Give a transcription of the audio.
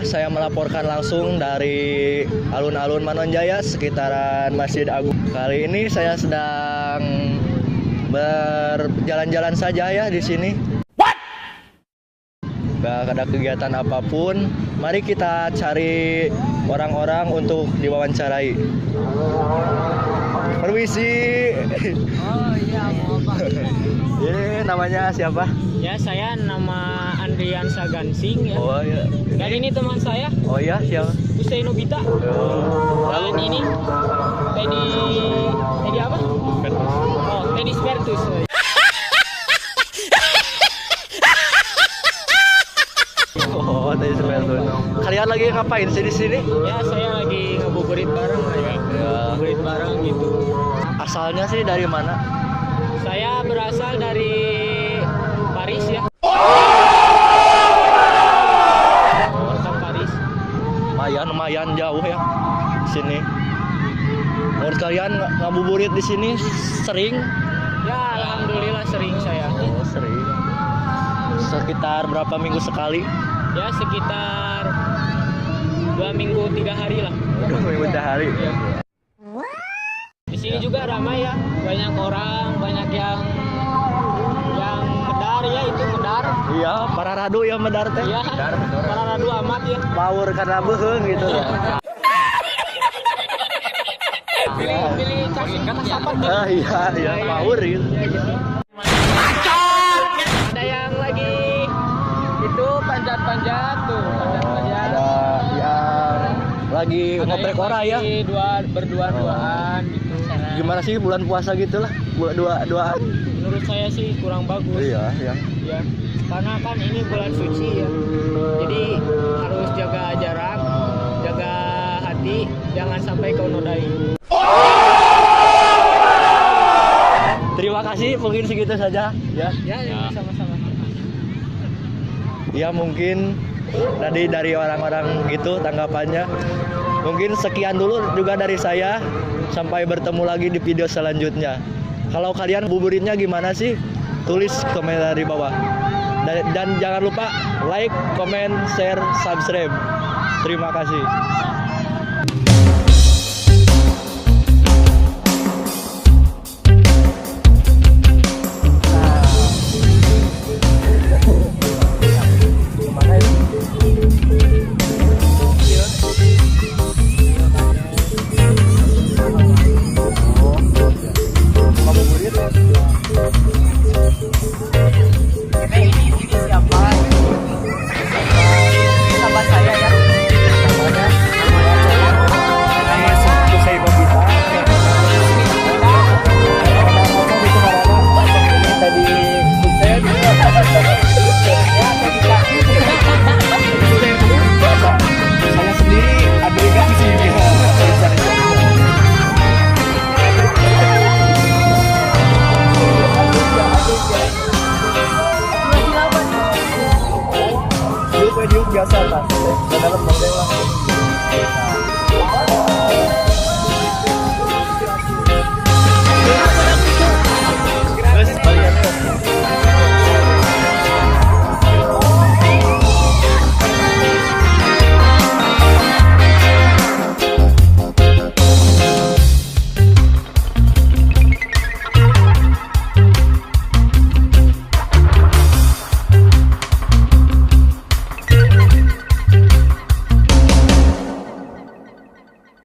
saya melaporkan langsung dari alun-alun Manonjaya sekitaran Masjid Agung. Kali ini saya sedang berjalan-jalan saja ya di sini. Gak ada kegiatan apapun. Mari kita cari orang-orang untuk diwawancarai. Permisi. Oh iya, mau apa? Ini namanya siapa? Ya, saya nama Andrian Sagansing ya. Oh iya. Dan ini teman saya, Oh iya, siapa? Usain Nobita. Dan ini Teddy apa? Oh, Teddy Spertus. Oh, tadi seperti itu. Kalian lagi ngapain sih di sini? Ya, saya lagi ngabuburit bareng lah ya. Ngabuburit bareng gitu. Asalnya sih dari mana? Saya berasal dari Paris ya. Kota Paris. Lumayan jauh ya sini. Menurut kalian ngabuburit di sini sering? Ya, alhamdulillah sering saya. Oh, sering. Sekitar berapa minggu sekali? Ya, sekitar 2 minggu 3 hari lah. 2 minggu 3 hari. Ya. Di sini juga ramai ya, banyak orang, banyak yang medar ya, itu medar. Iya, para radu ya medar teh. Iya, para radu amat ya. Power karena beheung gitu ya. Pilih kasih sahabat. Iya, power gitu. Ada yang lagi itu panjat-panjat tuh, panjat-panjat. Ada yang lagi ngoprek ora ya. Berdua-duaan gitu. Gimana sih bulan puasa gitu lah, dua-duaan? Menurut saya sih kurang bagus. Iya. Ya, karena kan ini bulan suci ya. Jadi harus jaga jarak, jaga hati, jangan sampai kau nodai. Terima kasih, mungkin segitu saja ya. Ya, sama-sama. Ya mungkin tadi dari orang-orang gitu tanggapannya. Mungkin sekian dulu juga dari saya. Sampai bertemu lagi di video selanjutnya. Kalau kalian buburitnya gimana sih? Tulis komentar di bawah. Dan jangan lupa like, comment, share, subscribe. Terima kasih.